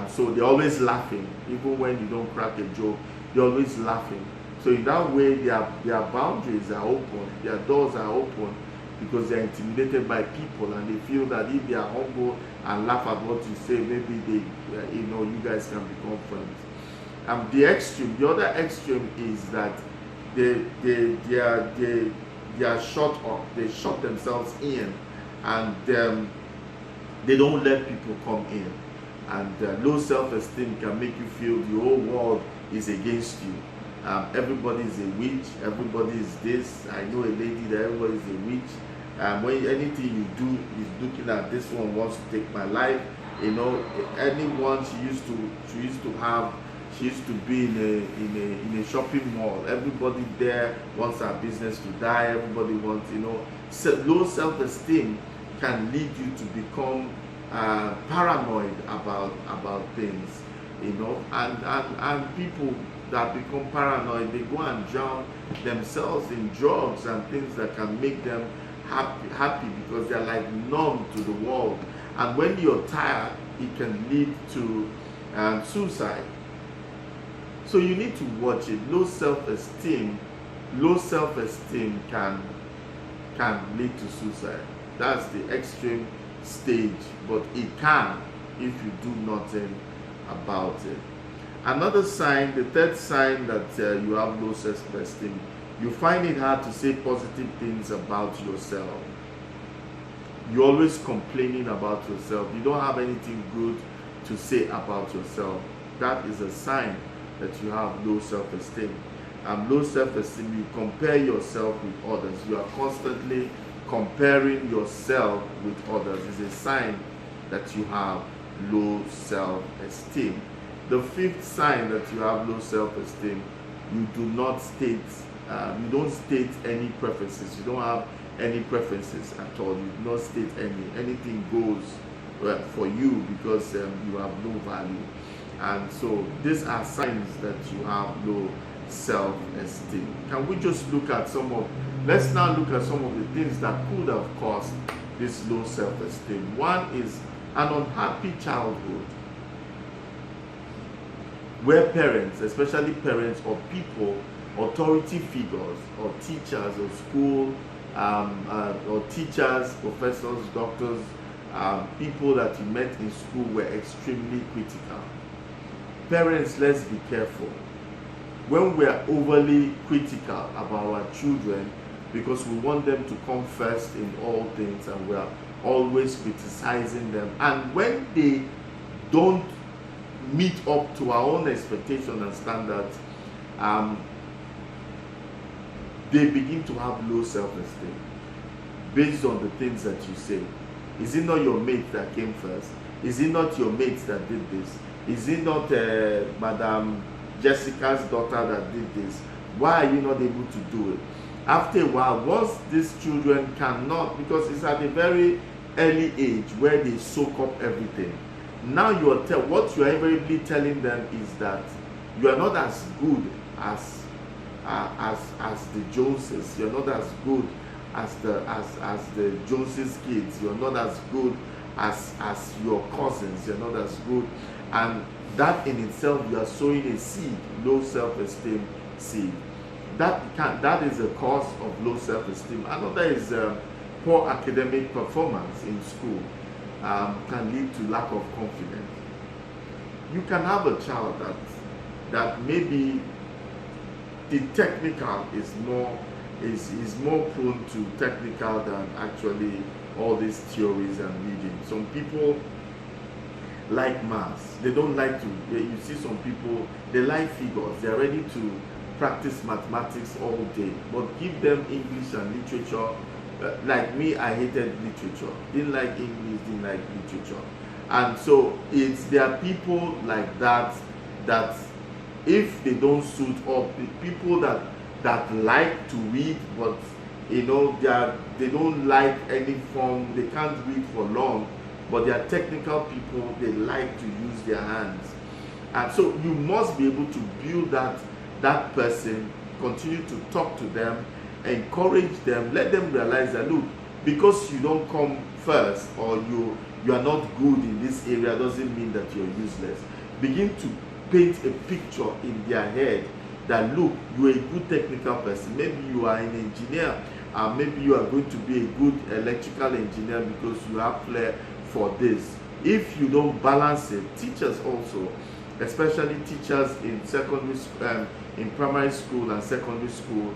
So they're always laughing. Even when you don't crack a joke, they're always laughing. So in that way, their boundaries are open. Their doors are open because they're intimidated by people, and they feel that if they are humble and laugh at what you say, maybe you guys can become friends. The other extreme is that they are shut up. They shut themselves in, and they don't let people come in. And low self-esteem can make you feel the whole world is against you. Everybody is a witch. Everybody is this. I know a lady that everybody is a witch. When anything you do is looking at, this one wants to take my life. Anyone she used to be in a shopping mall. Everybody there wants her business to die. Everybody wants, So low self-esteem can lead you to become paranoid about things, and people that become paranoid, they go and drown themselves in drugs and things that can make them happy because they're like numb to the world. And when you're tired, it can lead to suicide. So you need to watch it. Low self-esteem can lead to suicide. That's the extreme stage, but it can if you do nothing about it. Another sign, the third sign that you have low self-esteem, you find it hard to say positive things about yourself. You're always complaining about yourself. You don't have anything good to say about yourself. That is a sign that you have low self-esteem. Low self-esteem, you compare yourself with others. You are constantly comparing yourself with others. Is a sign that you have low self-esteem. The fifth sign that you have low self-esteem, you don't state any preferences. You don't have any preferences at all. You do not state anything goes for you because you have no value. And so these are signs that you have low self-esteem. Can we just let's now look at some of the things that could have caused this low self-esteem. One is an unhappy childhood, where parents, especially parents or people, authority figures or teachers or school or teachers, professors, doctors, people that you met in school were extremely critical. Parents, let's be careful. When we are overly critical about our children because we want them to come first in all things and we are always criticizing them, and when they don't meet up to our own expectations and standards, they begin to have low self-esteem based on the things that you say. Is it not your mate that came first? Is it not your mates that did this? Is it not Madam Jessica's daughter that did this? Why are you not able to do it? After a while, once these children cannot, because it's at a very early age where they soak up everything. Now what you are invariably telling them is that you are not as good as the Joneses. You're not as good as the Joneses kids. You're not as good as your cousins. You're not as good, and that in itself, you are sowing a seed, low self-esteem seed. That is a cause of low self-esteem. Another is poor academic performance in school. Can lead to lack of confidence. You can have a child that maybe the technical is more prone to technical than actually all these theories and reading. Some people like maths. They don't like to. You see some people, they like figures. They're ready to practice mathematics all day. But give them English and literature. Like me, I hated literature. Didn't like English, didn't like literature. And so there are people like that if they don't suit up, the people that like to read, but they don't like any form, they can't read for long, but they are technical people, they like to use their hands. And so you must be able to build that person, continue to talk to them, encourage them, let them realize that, look, because you don't come first, or you are not good in this area, doesn't mean that you're useless. Begin to paint a picture in their head that, look, you're a good technical person. Maybe you are an engineer, maybe you are going to be a good electrical engineer because you have flair for this. If you don't balance it, teachers also, especially teachers in secondary school, in primary school and secondary school,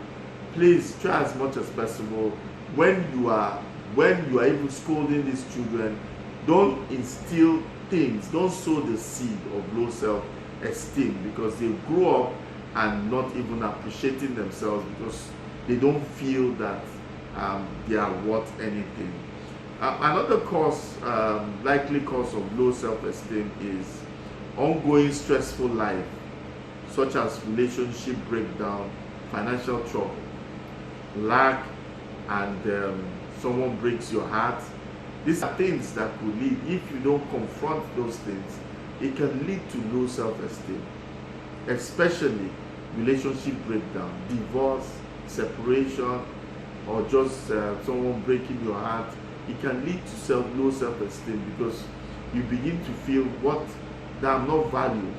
please try as much as possible, when you are even scolding these children, don't instill things, don't sow the seed of low self-esteem, because they grow up and not even appreciating themselves because they don't feel that they are worth anything. Another cause, likely cause of low self-esteem is ongoing stressful life, such as relationship breakdown, financial trouble, lack, and someone breaks your heart. These are things that could lead, if you don't confront those things, it can lead to low self-esteem, especially relationship breakdown, divorce, separation, or just someone breaking your heart. It can lead to low self-esteem because you begin to feel that I'm not valued.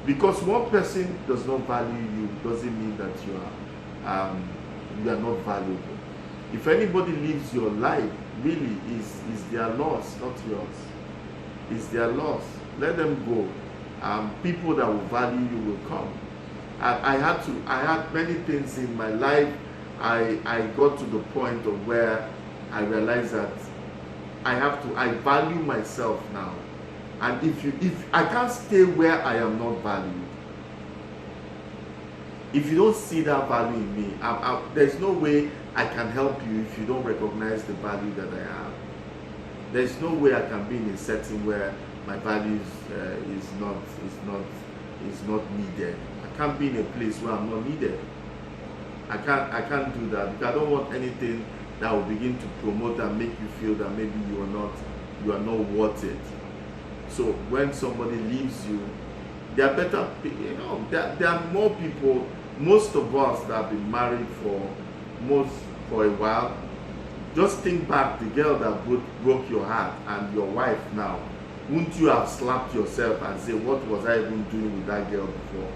Because one person does not value you doesn't mean that you are not valuable. If anybody lives your life, really is their loss, not yours. It's their loss. Let them go. People that will value you will come. I had many things in my life. I got to the point of where I realized that I value myself now. And if I can't stay where I am not valued, if you don't see that value in me, there's no way I can help you if you don't recognize the value that I have. There's no way I can be in a setting where my value is not needed. I can't be in a place where I'm not needed. I can't do that, because I don't want anything that will begin to promote and make you feel that maybe you are not worth it. So when somebody leaves you, there are better, there are more people. Most of us that have been married for a while, just think back, the girl that broke your heart and your wife now. Wouldn't you have slapped yourself and say, what was I even doing with that girl before?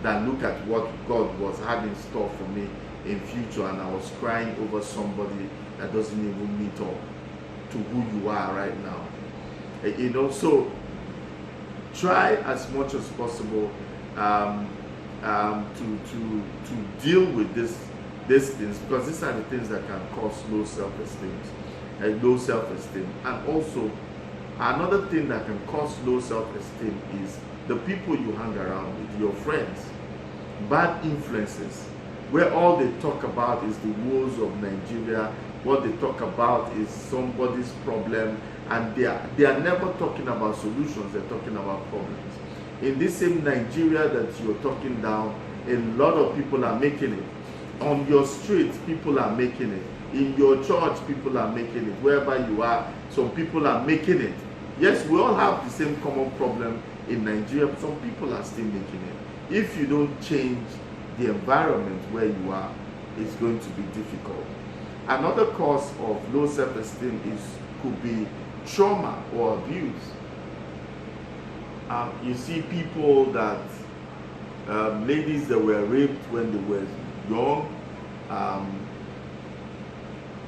Than look at what God had in store for me in future, and I was crying over somebody that doesn't even meet up to who you are right now. So try as much as possible to deal with these things, because these are the things that can cause low self-esteem. And also, another thing that can cause low self-esteem is the people you hang around with, your friends. Bad influences, where all they talk about is the woes of Nigeria. What they talk about is somebody's problem, and they are never talking about solutions. They're talking about problems. In this same Nigeria that you're talking down, a lot of people are making it. On your street, people are making it. In your church, people are making it. Wherever you are, some people are making it. Yes, we all have the same common problem in Nigeria, but some people are still making it. If you don't change the environment where you are, it's going to be difficult. Another cause of low self-esteem could be trauma or abuse. You see people that, ladies that were raped when they were young,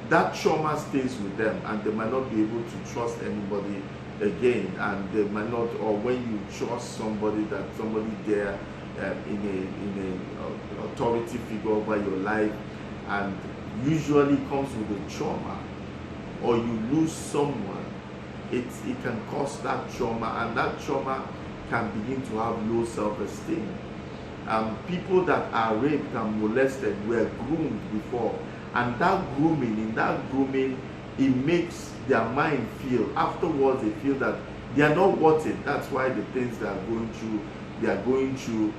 that trauma stays with them, and they might not be able to trust anybody again, and they might not, or when you trust somebody there in a authority figure over your life, and usually comes with a trauma, or you lose someone, it can cause that trauma, and that trauma can begin to have low self-esteem. People that are raped and molested were groomed before, and that grooming, it makes their mind feel, afterwards they feel that they are not worth it. That's why the things they are going through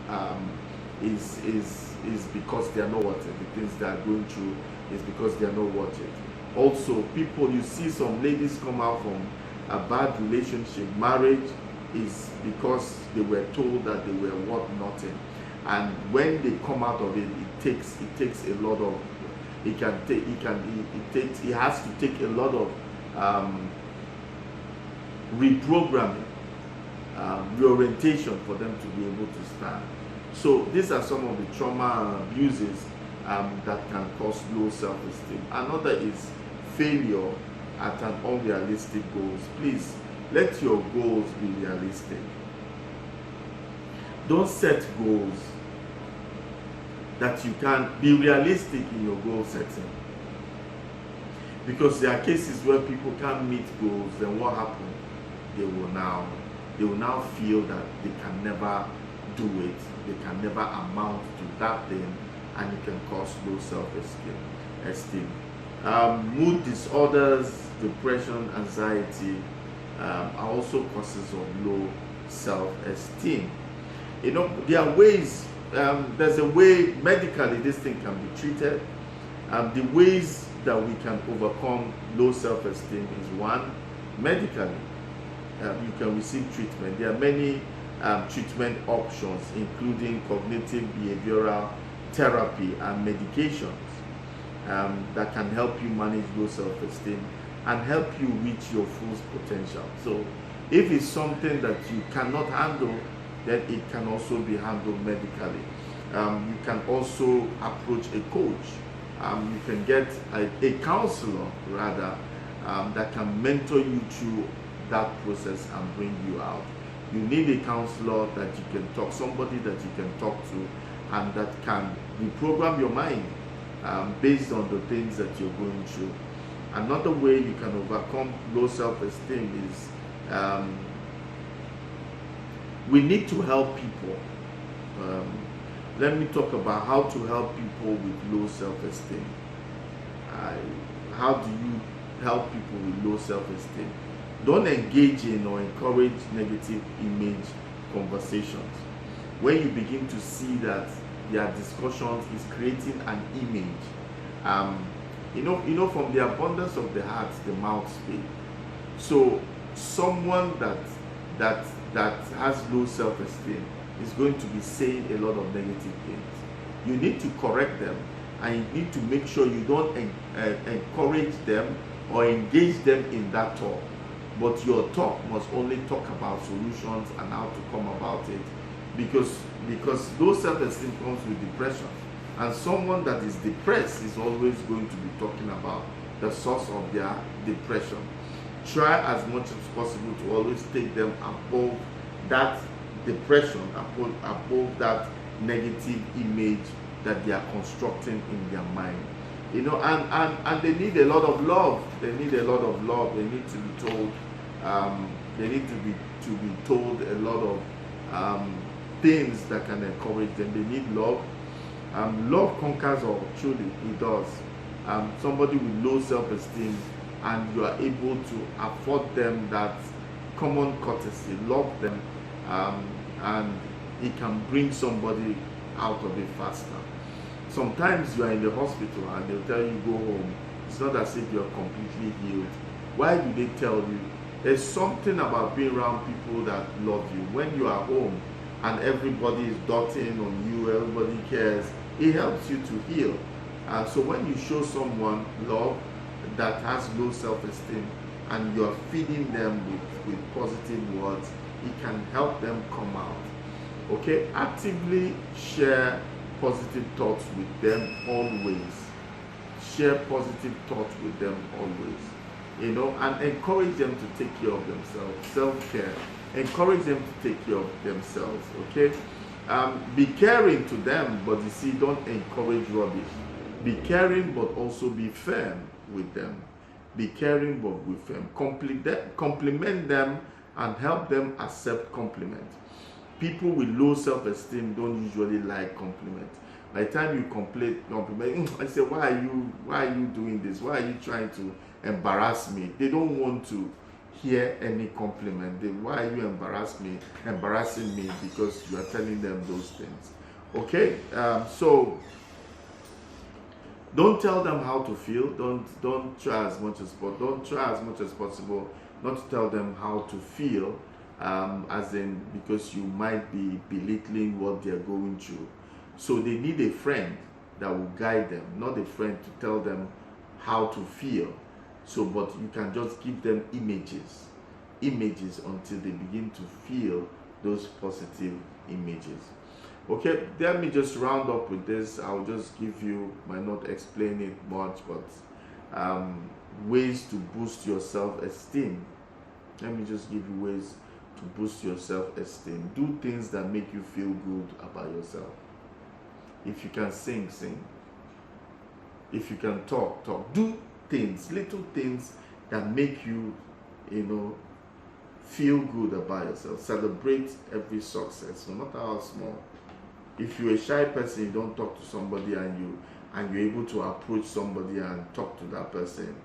is because they are not worth it. The things they are going through is because they are not worth it. Also, people, you see some ladies come out from a bad relationship, marriage, is because they were told that they were worth nothing. And when they come out of it, it takes a lot of, it has to take a lot of reprogramming, reorientation for them to be able to stand. So these are some of the trauma abuses that can cause low self-esteem. Another is failure at an unrealistic goals. Please let your goals be realistic. Don't set goals that you can be realistic in your goal setting, because there are cases where people can't meet goals. Then what happens? They will now feel that they can never do it, they can never amount to that thing, and it can cause low self-esteem. Mood disorders, depression, anxiety are also causes of low self-esteem. You know, there are ways, there's a way medically this thing can be treated. The ways that we can overcome low self-esteem is, one, medically. You can receive treatment. There are many treatment options, including cognitive behavioral therapy and medications that can help you manage low self-esteem and help you reach your full potential. So if it's something that you cannot handle, then it can also be handled medically. You can also approach a coach. You can get a counselor, rather, that can mentor you through that process and bring you out. You need a counselor that you can talk, somebody that you can talk to, and that can reprogram your mind based on the things that you're going through. Another way you can overcome low self-esteem is we need to help people. Let me talk about how to help people with low self-esteem. How do you help people with low self-esteem? Don't engage in or encourage negative image conversations. When you begin to see that their discussions is creating an image, you know, from the abundance of the heart, the mouth speaks. So someone that has low self-esteem is going to be saying a lot of negative things. You need to correct them, and you need to make sure you don't encourage them or engage them in that talk. But your talk must only talk about solutions and how to come about it, because low self-esteem comes with depression, and someone that is depressed is always going to be talking about the source of their depression. Try as much as possible to always take them above that depression, above that negative image that they are constructing in their mind. You know, and they need a lot of love. They need a lot of love. They need to be told. They need to be told a lot of things that can encourage them. They need love. Love conquers all. Truly, it does. Somebody with low self-esteem, and you are able to afford them that common courtesy, love them, and it can bring somebody out of it faster. Sometimes you are in the hospital and they'll tell you go home. It's not as if you're completely healed. Why do they tell you? There's something about being around people that love you. When you are home and everybody is dotting on you, everybody cares, it helps you to heal. So when you show someone love that has low self-esteem and you're feeding them with positive words, it can help them come out. Okay, actively share positive thoughts with them always. Share positive thoughts with them always. You know, and encourage them to take care of themselves. Self-care. Encourage them to take care of themselves. Okay, be caring to them, but you see, don't encourage rubbish. Be caring, but also be firm with them. Be caring, but be firm. Compliment them and help them accept compliments. People with low self-esteem don't usually like compliments. By the time you compliment, I say, why are you doing this? Why are you trying to embarrass me? They don't want to hear any compliment. Why are you embarrassing me? Because you are telling them those things. Okay, so don't tell them how to feel. Don't try as much as don't try as much as possible not to tell them how to feel, as in, because you might be belittling what they're going through. So they need a friend that will guide them, not a friend to tell them how to feel. So, but you can just give them images until they begin to feel those positive images. Okay, let me just round up with this. I'll just give you, might not explain it much, but ways to boost your self-esteem. Let me just give you ways to boost your self-esteem. Do things that make you feel good about yourself. If you can sing, sing. If you can talk, talk. Do things, little things that make you, feel good about yourself. Celebrate every success, no matter how small. If you're a shy person, you don't talk to somebody, and you're able to approach somebody and talk to that person,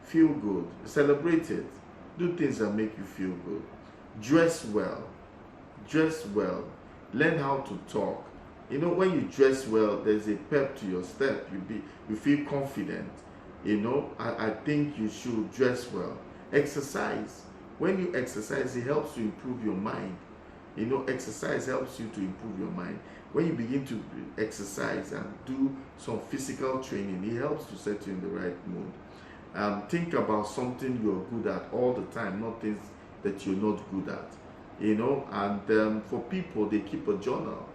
feel good. Celebrate it. Do things that make you feel good. Dress well. Dress well. Learn how to talk. When you dress well, there's a pep to your step. You feel confident. I think you should dress well. Exercise. When you exercise, it helps to improve your mind. Exercise helps you to improve your mind. When you begin to exercise and do some physical training, it helps to set you in the right mood. Think about something you're good at all the time, not things that you're not good at. And for people, they keep a journal,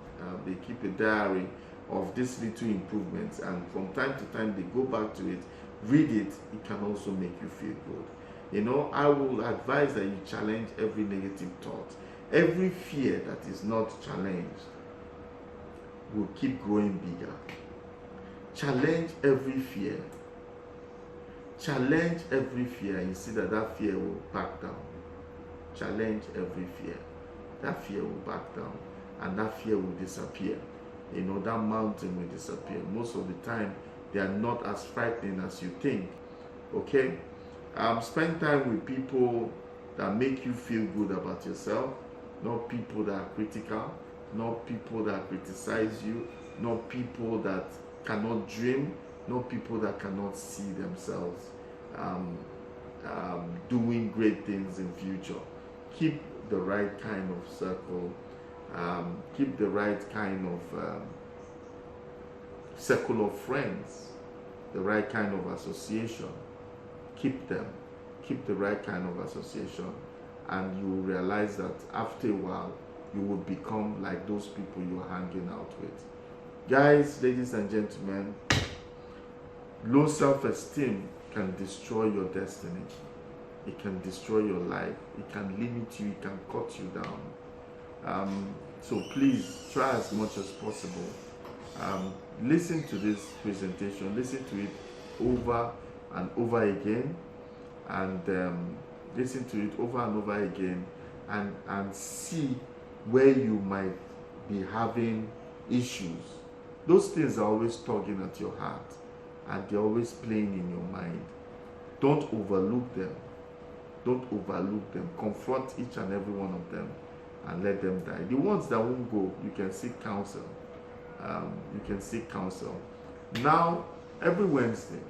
they keep a diary of these little improvements, and from time to time they go back to it, read it. It can also make you feel good. I will advise that you challenge every negative thought. Every fear that is not challenged will keep growing bigger. Challenge every fear. Challenge every fear, and you see that fear will back down. Challenge every fear. That fear will back down, and that fear will disappear. That mountain will disappear. Most of the time, they are not as frightening as you think. Okay? Spend time with people that make you feel good about yourself, not people that are critical, not people that criticize you, not people that cannot dream, not people that cannot see themselves doing great things in future. Keep the right kind of circle. Keep the right kind of circle of friends, the right kind of association. Keep them. Keep the right kind of association, and you will realize that after a while, you will become like those people you're hanging out with. Guys, ladies and gentlemen, low self-esteem can destroy your destiny. It can destroy your life. It can limit you. It can cut you down. So please try as much as possible. Listen to this presentation. Listen to it over and over again, and listen to it over and over again, and see where you might be having issues. Those things are always tugging at your heart, and they're always playing in your mind. Don't overlook them. Don't overlook them. Confront each and every one of them and let them die. The ones that won't go, you can seek counsel. You can seek counsel. Now, every Wednesday,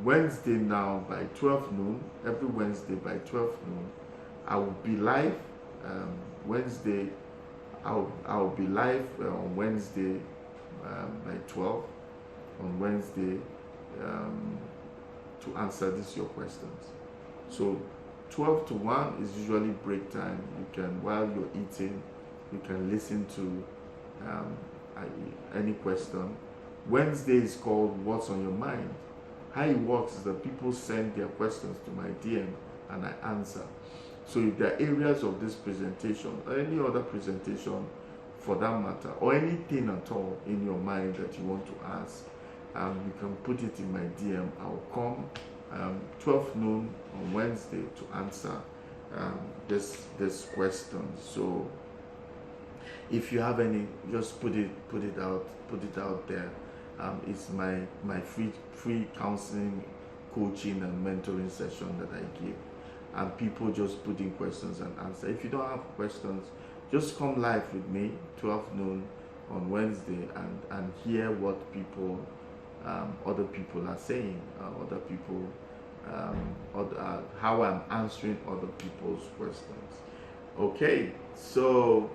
Wednesday now by 12 noon, every Wednesday by 12 noon, I will be live. Wednesday, I'll be live on Wednesday by 12 on Wednesday to answer your questions. So 12 to 1 is usually break time. You can, while you're eating, you can listen to any question. Wednesday is called What's on Your Mind. How it works is that people send their questions to my DM and I answer. So if there are areas of this presentation or any other presentation for that matter, or anything at all in your mind that you want to ask, you can put it in my DM. I'll come 12 noon on Wednesday to answer this question. So if you have any, just put it out there. It's my free counseling, coaching and mentoring session that I give, and people just put in questions and answer. If you don't have questions, just come live with me 12 noon on Wednesday, and hear what people, other people are saying, other people, how I'm answering other people's questions. Okay, so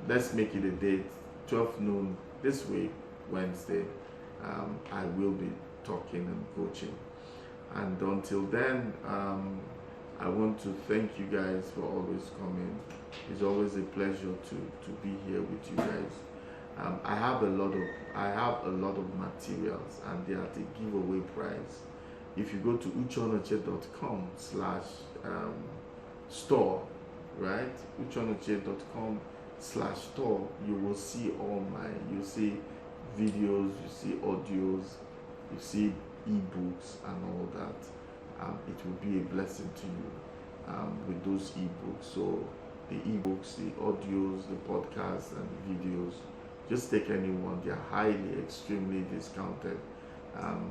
let's make it a date, 12 noon this week, Wednesday. I will be talking and coaching. And until then, I want to thank you guys for always coming. It's always a pleasure to be here with you guys. I have a lot of materials, and they are at a giveaway price. If you go to uchonoche.com/store, right? uchonoche.com/store, you will see you see videos, you see audios, you see ebooks and all that. It will be a blessing to you with those ebooks. So the ebooks, the audios, the podcasts, and the videos, just take any one. They are highly, extremely discounted, and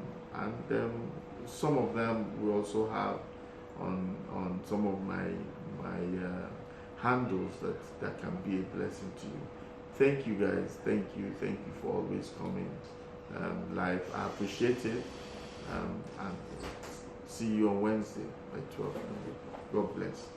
some of them we also have on some of my handles that can be a blessing to you. Thank you guys. Thank you for always coming live. I appreciate it. And see you on Wednesday by 12 noon. God bless.